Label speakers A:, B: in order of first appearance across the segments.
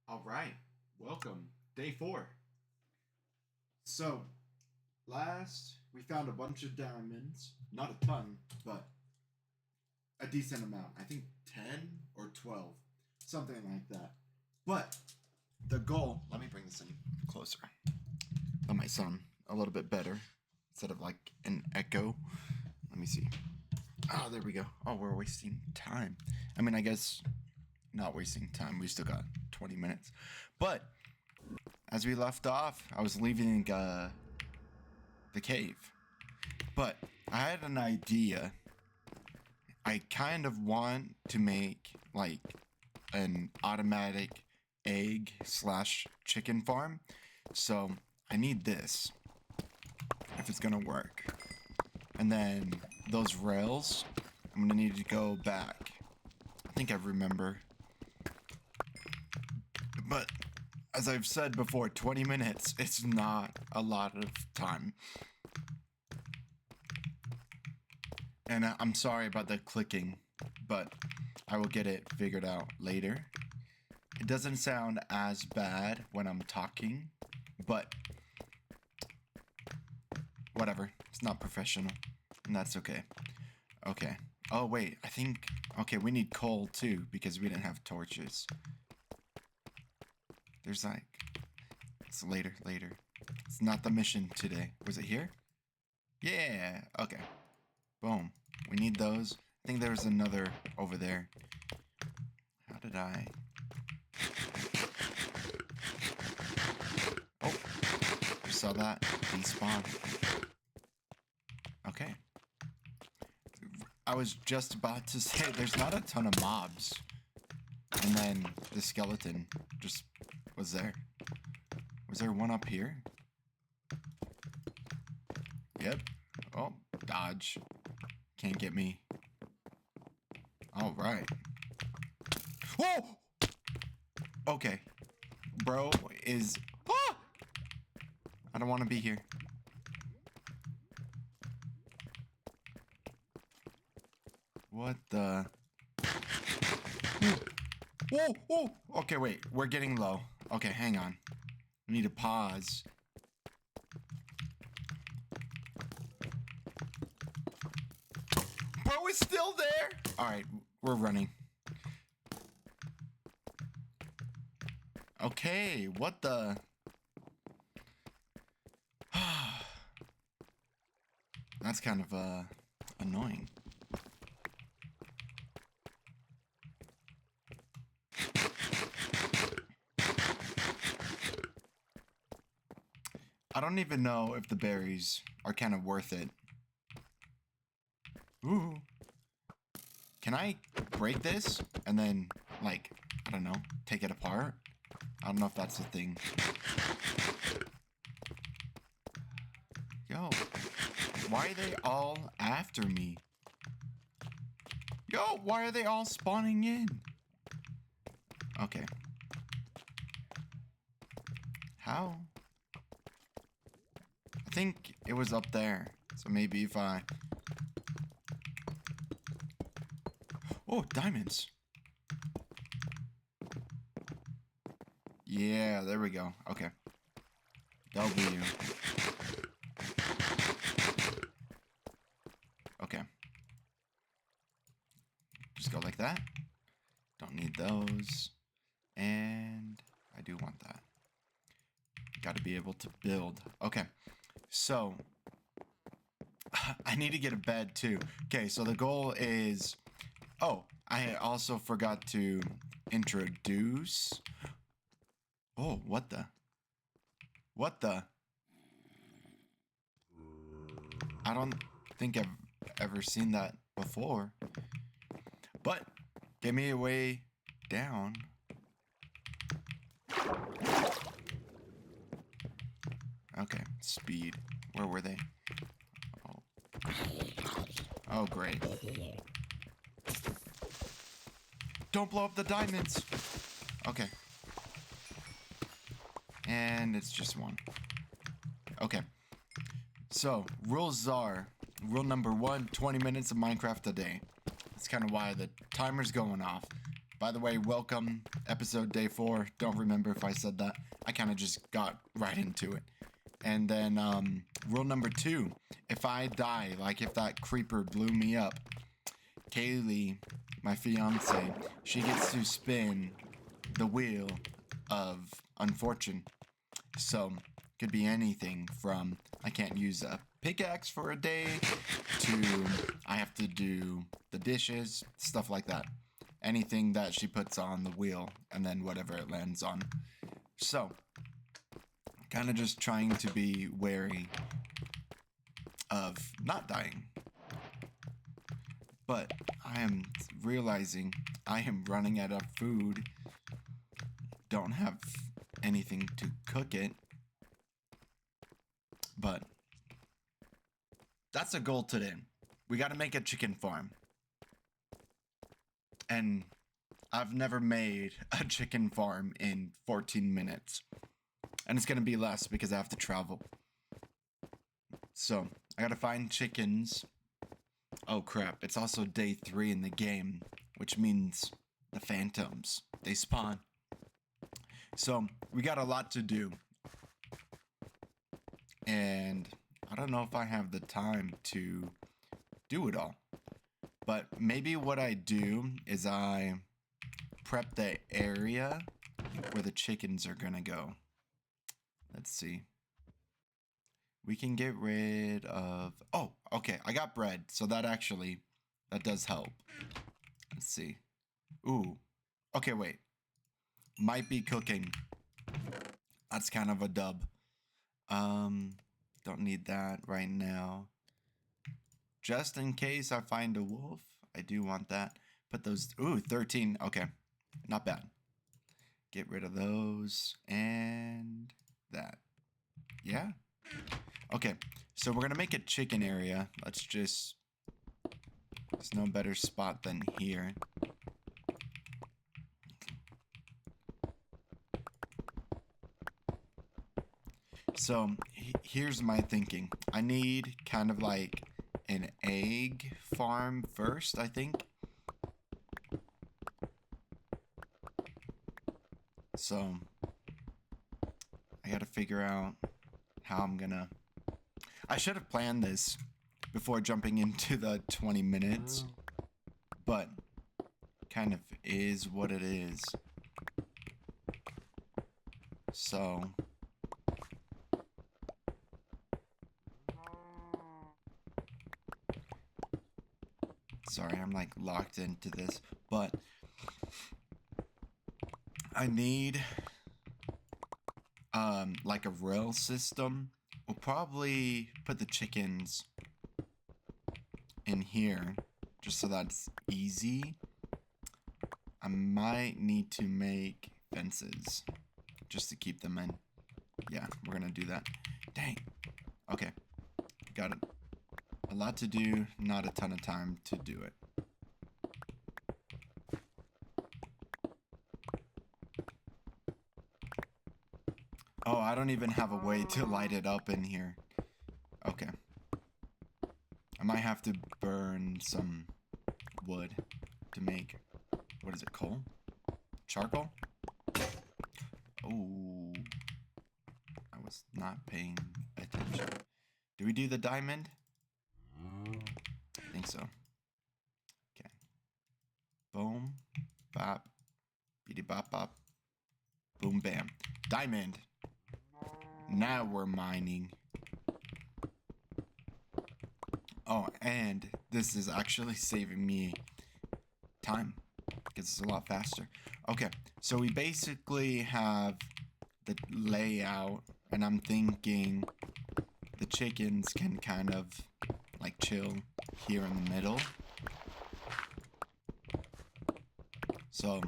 A: All right, welcome. Day 4. So, last we found a bunch of diamonds. Not a ton, but a decent amount. I think 10 or 12. Something like that. But the goal, let me bring this in closer. Let my sound a little bit better instead of like an echo. Let me see. Oh, there we go. Oh, we're wasting time. I mean, I guess not wasting time. We still got 20 minutes. But as we left off, I was leaving the cave. But I had an idea. I kind of want to make like an automatic egg / chicken farm. So I need this if it's gonna work. And then those rails, I'm gonna need to go back. I think I remember. But as I've said before, 20 minutes, it's not a lot of time. And I'm sorry about the clicking, but I will get it figured out later. It doesn't sound as bad when I'm talking, but whatever. It's not professional, and that's okay. Okay. Oh, wait. I think... Okay, we need coal, too, because we didn't have torches. There's like... It's later. It's not the mission today. Was it here? Yeah. Okay. Boom. We need those. I think there was another over there. How did I... Oh. You saw that? Despawn. Okay. I was just about to say there's not a ton of mobs. And then the skeleton just was there. Was there one up here? Yep. Oh, dodge. Can't get me. All right. Whoa! Okay. Bro is... Ah! I don't want to be here. What the... Whoa! Whoa! Okay, wait. We're getting low. Okay, hang on. We need to pause. Bro is still there! Alright, we're running. Okay, what the... That's kind of, annoying. I don't even know if the berries are kind of worth it. Ooh. Can I break this and then, like, I don't know, take it apart? I don't know if that's a thing. Yo, why are they all after me? Yo, why are they all spawning in? Okay. How? I think it was up there. So maybe if I... Oh, diamonds. Yeah, there we go. Okay. W. Okay. Just go like that. Don't need those. And I do want that. Got to be able to build. Okay. So, I need to get a bed too. Okay, so the goal is... Oh, I also forgot to introduce... Oh, what the? What the? I don't think I've ever seen that before. But, get me a way down. Okay, speed. Where were they? Oh, oh great. Don't blow up the diamonds. Okay. And it's just one. Okay. So, rules are, rule number 1, 20 minutes of Minecraft a day. That's kind of why the timer's going off. By the way, welcome, episode day 4. Don't remember if I said that. I kind of just got right into it. And then, rule number 2, if I die, like if that creeper blew me up, Kaylee, my fiance, she gets to spin the wheel of unfortune. So, could be anything from I can't use a pickaxe for a day to I have to do the dishes, stuff like that. Anything that she puts on the wheel and then whatever it lands on. So, kind of just trying to be wary of not dying. But I am realizing I am running out of food. Don't have anything to cook it. But that's a goal today. We got to make a chicken farm. And I've never made a chicken farm in 14 minutes. And it's going to be less because I have to travel. So, I got to find chickens. Oh crap, it's also day 3 in the game, which means the phantoms, they spawn. So, we got a lot to do. And I don't know if I have the time to do it all. But maybe what I do is I prep the area where the chickens are gonna go. Let's see. We can get rid of... Oh, okay, I got bread, so that does help. Let's see. Ooh. Okay, wait. Might be cooking. That's kind of a dub. Don't need that right now. Just in case I find a wolf. I do want that. Put those... Ooh, 13. Okay. Not bad. Get rid of those. And that. Yeah. Okay. So we're going to make a chicken area. Let's just... There's no better spot than here. So here's my thinking. I need kind of like an egg farm first, I think. So I gotta figure out how I'm gonna... I should have planned this before jumping into the 20 minutes, but kind of is what it is. So... Sorry, I'm like locked into this, but I need like a rail system. We'll probably put the chickens in here just so that's easy. I might need to make fences just to keep them in. Yeah, we're gonna do that. Dang. Okay, got it. A lot to do, not a ton of time to do it. Oh, I don't even have a way to light it up in here. Okay. I might have to burn some wood to make... What is it, coal? Charcoal? Oh. I was not paying attention. Do we do the diamond? I think so. Okay. Boom. Bop. Beady bop bop. Boom bam. Diamond. Now we're mining. Oh, and this is actually saving me time because it's a lot faster. Okay, so we basically have the layout, and I'm thinking the chickens can kind of like chill here in the middle. So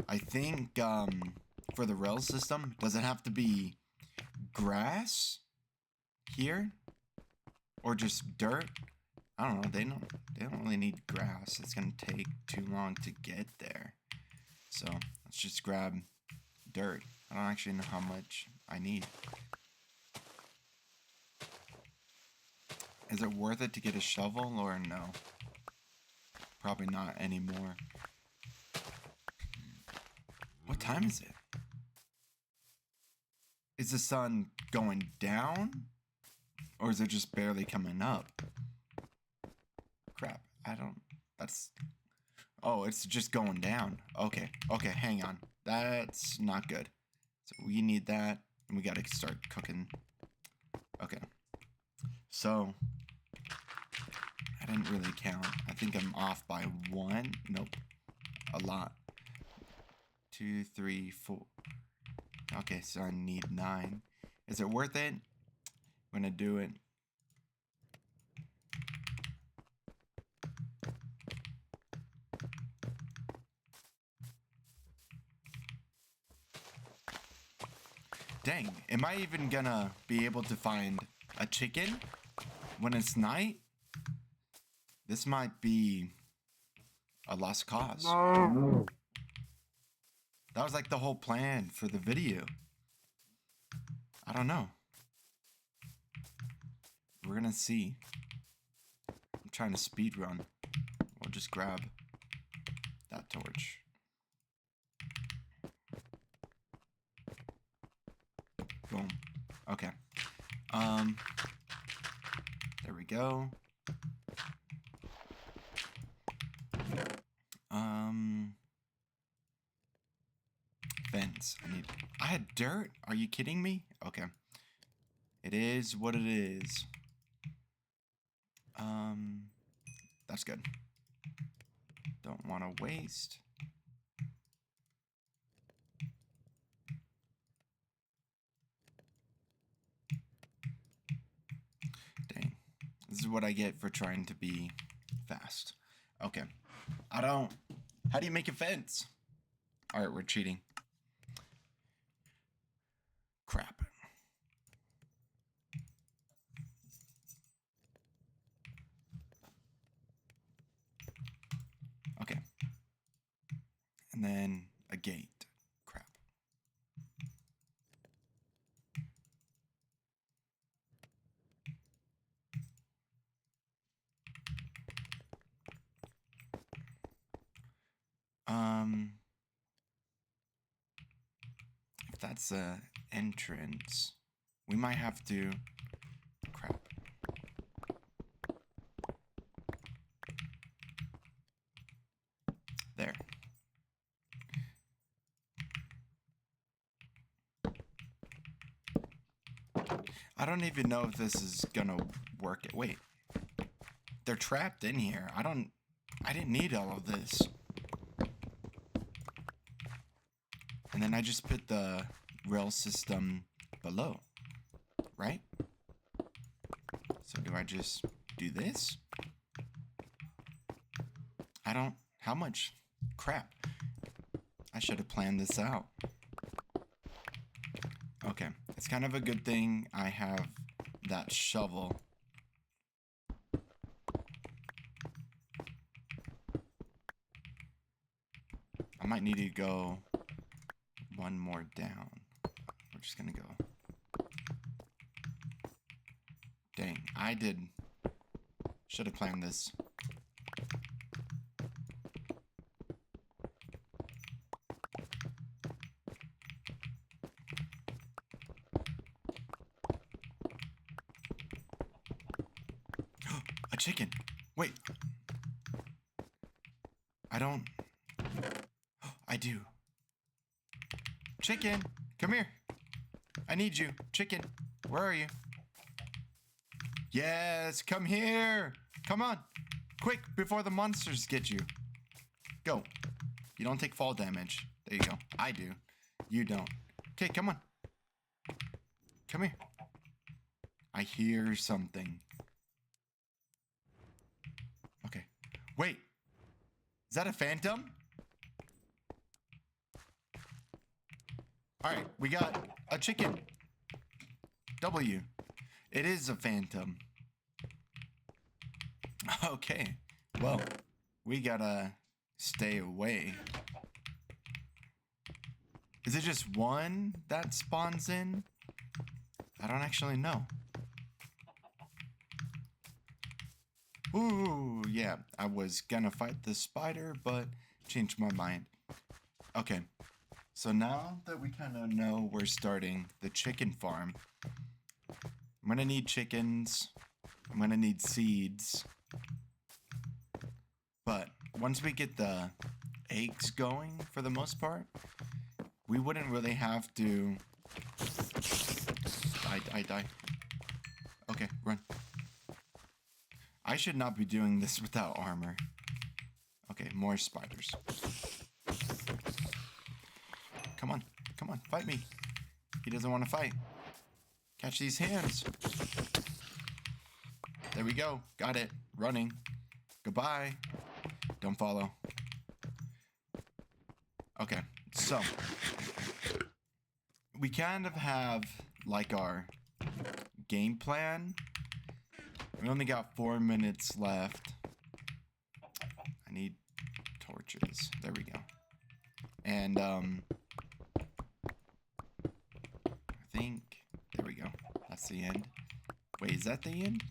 A: I think for the rail system, does it have to be grass here or just dirt? I don't know. They don't really need grass. It's gonna take too long to get there. So let's just grab dirt. I don't actually know how much I need. Is it worth it to get a shovel or no? Probably not anymore.
B: time is it? Is the sun going down? Or is it just barely coming up? Crap, that's... Oh, it's just going down. Okay, hang on. That's not good. So we need that, and we gotta start cooking. Okay. So, I didn't really count. I think I'm off by 1. Nope. A lot. 2, 3, 4. Okay, so I need 9. Is it worth it? I'm gonna do it. Dang, am I even gonna be able to find a chicken when it's night? This might be a lost cause.
A: No.
B: That was like the whole plan for the video. I don't know. We're gonna see. I'm trying to speed run. We'll just grab that torch. Boom. Okay. There we go. Fence. I had dirt? Are you kidding me? Okay. It is what it is. That's good. Don't want to waste. Dang. This is what I get for trying to be fast. Okay. How do you make a fence? Alright, we're cheating. Crap. Okay. And then a gate. Crap. If that's a entrance, we might have to... Crap. There. I don't even know if this is gonna work. Wait. They're trapped in here. I didn't need all of this. And then I just put the rail system below. Right? So do I just do this? How much? Crap. I should have planned this out. Okay. It's kind of a good thing I have that shovel. I might need to go one more down. We're just gonna go. Dang, should have planned this. A chicken. Wait. I do. Chicken, come here. I need you. Chicken, where are you? Yes, come here. Come on. Quick, before the monsters get you. Go. You don't take fall damage. There you go. I do. You don't. Okay, come on. Come here. I hear something. Okay. Wait. Is that a phantom? Alright, we got a chicken. W. It is a phantom. Okay. Well, we gotta stay away. Is it just one that spawns in? I don't actually know. Ooh, yeah. I was gonna fight the spider, but changed my mind. Okay. So now that we kind of know we're starting the chicken farm, I'm going to need chickens. I'm going to need seeds. But once we get the eggs going, for the most part, we wouldn't really have to... Die. Okay, run. I should not be doing this without armor. Okay, more spiders. Come on, fight me. He doesn't want to fight. Catch these hands. There we go. Got it. Running. Goodbye. Don't follow. Okay, so we kind of have like our game plan. We only got 4 minutes left. I need torches. There we go. And I think there we go. That's the end. Wait, is that the end?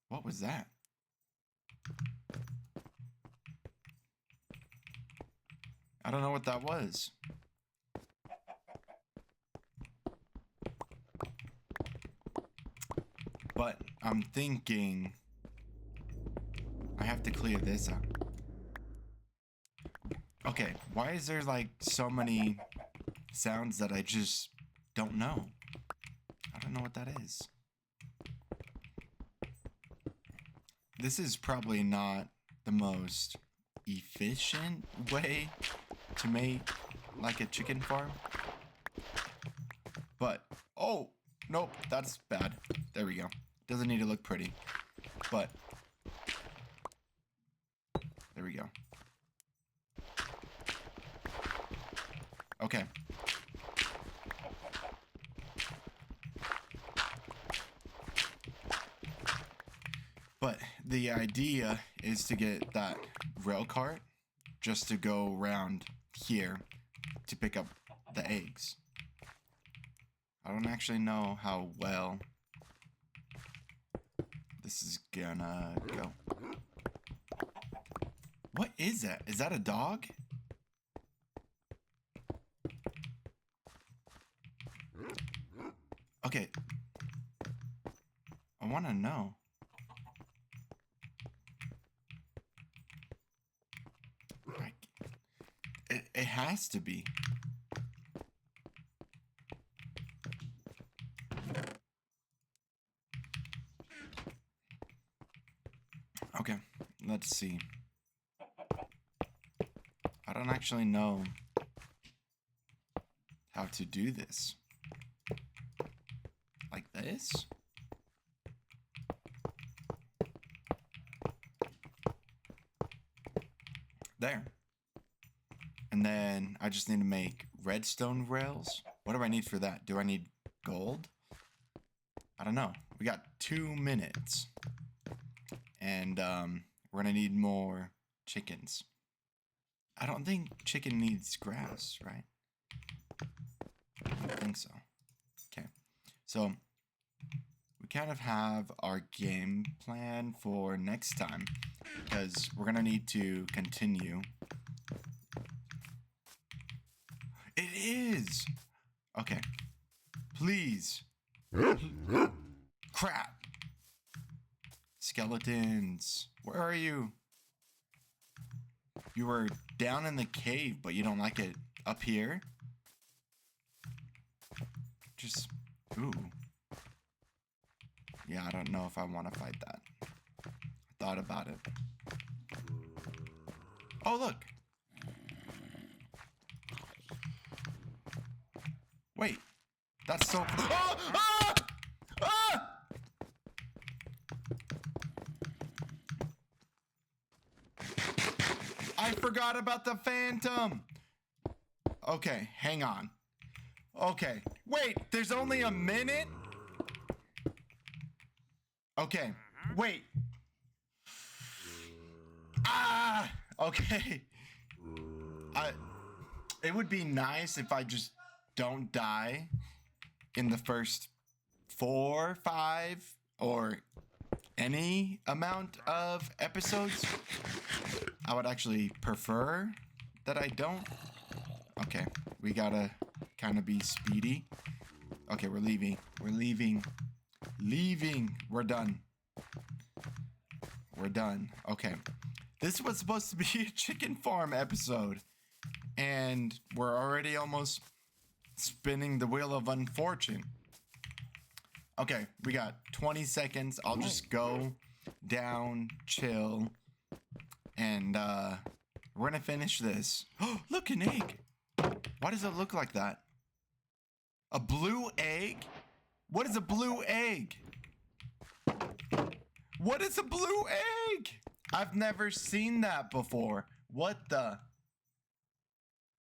B: What was that? I don't know what that was. But I'm thinking I have to clear this out. Okay, why is there like so many sounds that I just don't know? I don't know what that is. This is probably not the most efficient way to make like a chicken farm. But, oh, nope, that's bad. There we go. Doesn't need to look pretty. But, there we go. Okay. But the idea is to get that rail cart just to go around here to pick up the eggs. I don't actually know how well this is gonna go. What is that? Is that a dog? Okay. I want to know. It has to be. Okay, let's see. I don't actually know how to do this. Like this? There. And then I just need to make redstone rails. What do I need for that? Do I need gold? I don't know. We got 2 minutes. And we're gonna need more chickens. I don't think chicken needs grass, right? I don't think so. Okay. So we kind of have our game plan for next time, because we're gonna need to continue. It is! Okay. Please. Crap. Skeletons. Where are you? You were down in the cave, but you don't like it up here? Just... Ooh. Yeah, I don't know if I want to fight that. I thought about it. Oh, look! Wait. That's so... Ah! Ah! Ah! I forgot about the phantom! Okay, hang on. Okay. Wait, there's only a minute? Okay. Wait. Ah! Okay. It would be nice if I just don't die in the first 4, 5, or any amount of episodes. I would actually prefer that I don't? Okay, we gotta kind of be speedy. Okay, we're leaving. We're leaving. Leaving. We're done. We're done. Okay. This was supposed to be a chicken farm episode. And we're already almost spinning the wheel of unfortune. Okay, we got 20 seconds. I'll just go down, chill, and we're gonna finish this. Oh, look, an egg. Why does it look like that? A blue egg? What is a blue egg? What is a blue egg? I've never seen that before. What the?